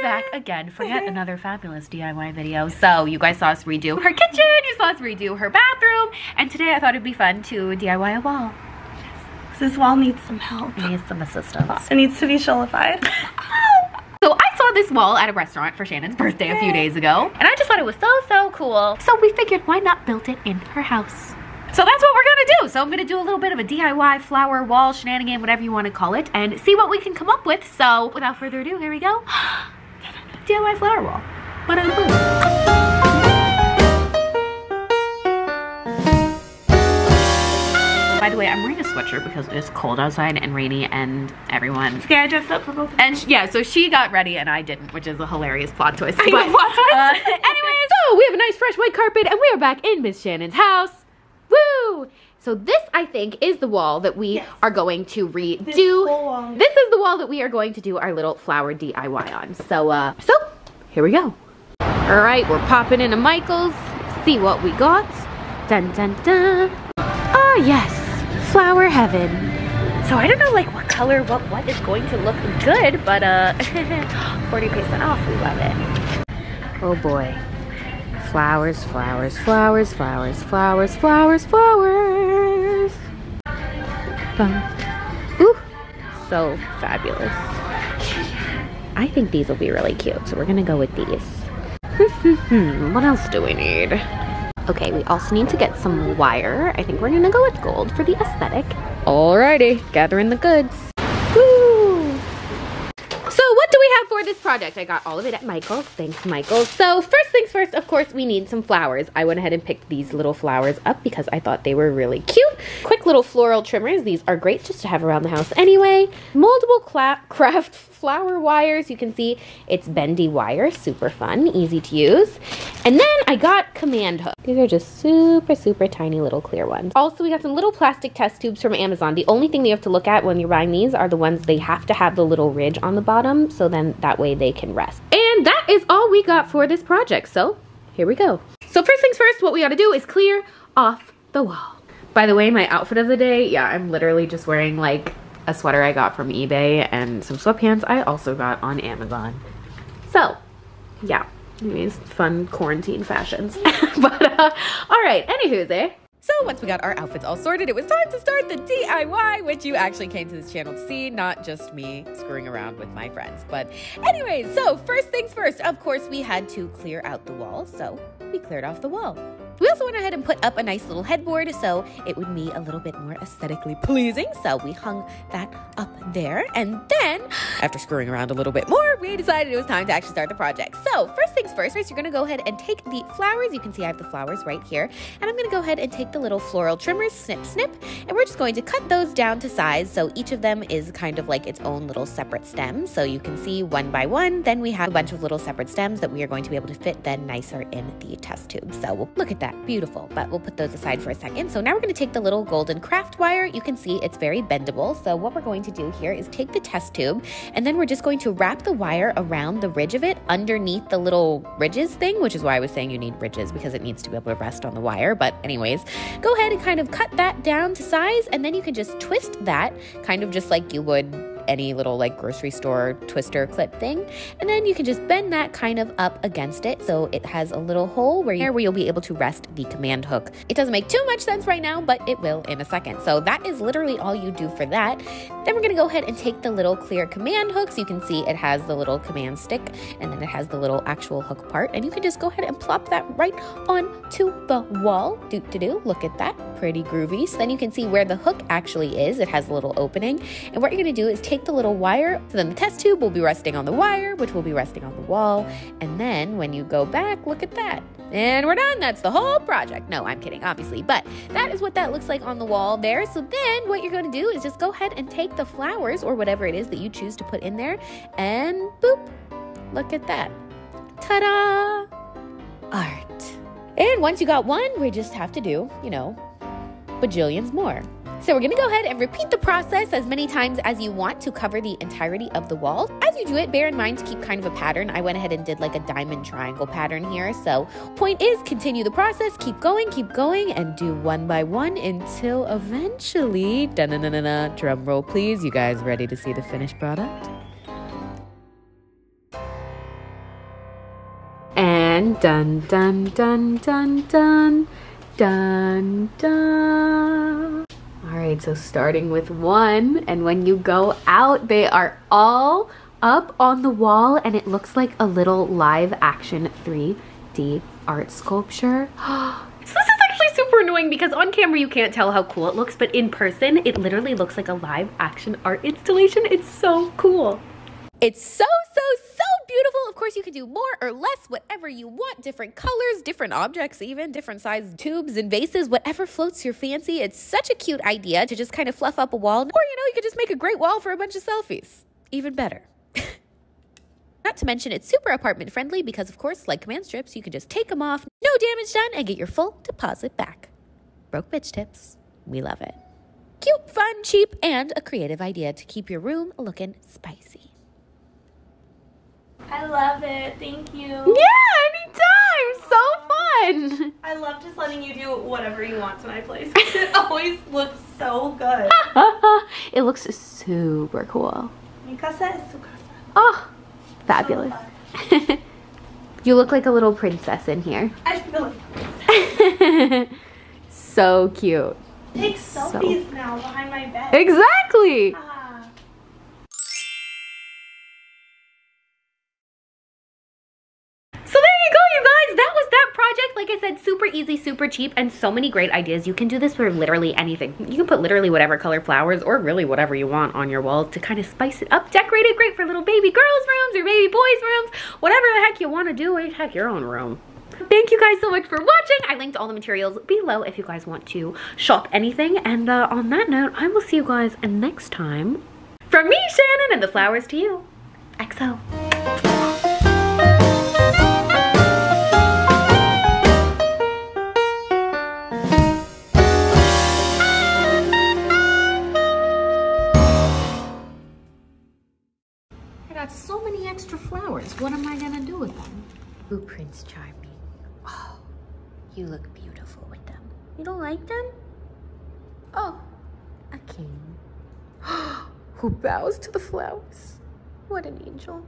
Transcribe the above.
back again for yet another fabulous DIY video. So you guys saw us redo her kitchen, you saw us redo her bathroom, and today I thought it'd be fun to DIY a wall. This wall needs some help. It needs some assistance. It needs to be Schollified. So I saw this wall at a restaurant for Shannon's birthday a few days ago, and I just thought it was so cool. So we figured, why not build it in her house? So that's what we're gonna do. So I'm gonna do a little bit of a DIY flower wall shenanigan, whatever you wanna call it, and see what we can come up with. So without further ado, here we go. DIY flower wall. By the way, I'm wearing a sweatshirt because it's cold outside and rainy and everyone. Okay, I dressed up for both. And yeah, so she got ready and I didn't, which is a hilarious plot twist. But, plot twist. Anyways, so we have a nice fresh white carpet and we are back in Miss Shannon's house. Woo! So this, I think, is the wall that we are going to redo. This is the wall that we are going to do our little flower DIY on. So, here we go. All right, we're popping into Michael's. See what we got. Dun, dun, dun. Ah, yes. Flower heaven. So I don't know like what color, what is going to look good, but 40% off, we love it. Oh boy. Flowers, flowers, flowers, flowers, flowers, flowers, flowers. Bum. Ooh, so fabulous. I think these will be really cute, so we're gonna go with these. What else do we need? Okay, we also need to get some wire. I think we're gonna go with gold for the aesthetic. Alrighty, gathering the goods. Woo! So what do we have for this project? I got all of it at Michael's. Thanks, Michael's. So first things first, of course, we need some flowers. I went ahead and picked these little flowers up because I thought they were really cute. Quick little floral trimmers. These are great just to have around the house anyway. Moldable craft flower wires. You can see it's bendy wire. Super fun, easy to use. And then I got command hooks. These are just super tiny little clear ones. Also, we got some little plastic test tubes from Amazon. The only thing you have to look at when you're buying these are the ones they have to have the little ridge on the bottom, so then that way they can rest. And that is all we got for this project, so here we go. So first things first, what we gotta do is clear off the wall. By the way, my outfit of the day, yeah, I'm literally just wearing like a sweater I got from eBay and some sweatpants I also got on Amazon. So, yeah. Anyways, fun quarantine fashions. But, all right, anywho there. So once we got our outfits all sorted, it was time to start the DIY, which you actually came to this channel to see, not just me screwing around with my friends. But anyways, so first things first, of course, we had to clear out the wall, so we cleared off the wall. We also went ahead and put up a nice little headboard so it would be a little bit more aesthetically pleasing. So we hung that up there. And then, after screwing around a little bit more, we decided it was time to actually start the project. So first things first, you're going to go ahead and take the flowers. You can see I have the flowers right here. And I'm going to go ahead and take the little floral trimmers, snip, snip. And we're just going to cut those down to size. So each of them is kind of like its own little separate stem. So you can see one by one. Then we have a bunch of little separate stems that we are going to be able to fit then nicer in the test tube. So we'll look at that. Beautiful, but we'll put those aside for a second. So now we're going to take the little golden craft wire. You can see it's very bendable. So what we're going to do here is take the test tube and then we're just going to wrap the wire around the ridge of it underneath the little ridges thing, which is why I was saying you need ridges because it needs to be able to rest on the wire. But anyways, go ahead and kind of cut that down to size and then you can just twist that kind of just like you would any little like grocery store twister clip thing, and then you can just bend that kind of up against it so it has a little hole where you'll be able to rest the command hook. It doesn't make too much sense right now, but it will in a second. So that is literally all you do for that. Then we're gonna go ahead and take the little clear command hooks. You can see it has the little command stick and then it has the little actual hook part, and you can just go ahead and plop that right onto the wall. Look at that, pretty groovy. So then you can see where the hook actually is. It has a little opening, and what you're gonna do is take the little wire, so then the test tube will be resting on the wire, which will be resting on the wall, and then when you go back, look at that, and we're done. That's the whole project. No, I'm kidding, obviously, but that is what that looks like on the wall there. So then what you're going to do is just go ahead and take the flowers or whatever it is that you choose to put in there, and boop, look at that, ta-da, art. And once you got one, we just have to do, you know, bajillions more. So we're gonna go ahead and repeat the process as many times as you want to cover the entirety of the wall. As you do it, bear in mind to keep kind of a pattern. I went ahead and did like a diamond triangle pattern here. So point is, continue the process, keep going, and do one by one until eventually, da-na-na-na-na, drum roll please. You guys ready to see the finished product? Dun, dun, dun, dun, dun, dun, dun, dun. All right, so starting with one, and when you go out, they are all up on the wall, and it looks like a little live action 3D art sculpture. So this is actually super annoying because on camera you can't tell how cool it looks, but in person it literally looks like a live action art installation. It's so cool. It's so beautiful. Of course, you can do more or less, whatever you want. Different colors, different objects, even different sized tubes and vases, whatever floats your fancy. It's such a cute idea to just kind of fluff up a wall. Or, you could just make a great wall for a bunch of selfies. Even better. Not to mention, it's super apartment friendly because, of course, like command strips, you can just take them off, no damage done, and get your full deposit back. Broke bitch tips. We love it. Cute, fun, cheap, and a creative idea to keep your room looking spicy. I love it. Thank you. Yeah, anytime. So fun. I love just letting you do whatever you want to my place. It always looks so good. It looks super cool. Mi casa es su casa. Oh, fabulous. So you look like a little princess in here. I feel like a princess. So cute. Take selfies now behind my bed. Exactly. So there you go, you guys. That was that project. Like I said, super easy, super cheap, and so many great ideas. You can do this for literally anything. You can put literally whatever color flowers or really whatever you want on your wall to kind of spice it up. Decorate it great for little baby girls' rooms or baby boys' rooms. Whatever the heck you want to do, heck, your own room. Thank you guys so much for watching. I linked all the materials below if you guys want to shop anything. And on that note, I will see you guys next time. From me, Shannon, and the flowers to you. XO. So many extra flowers. What am I gonna do with them? Ooh, Prince Charming. Oh, you look beautiful with them. You don't like them? Oh, a king. Who bows to the flowers. What an angel.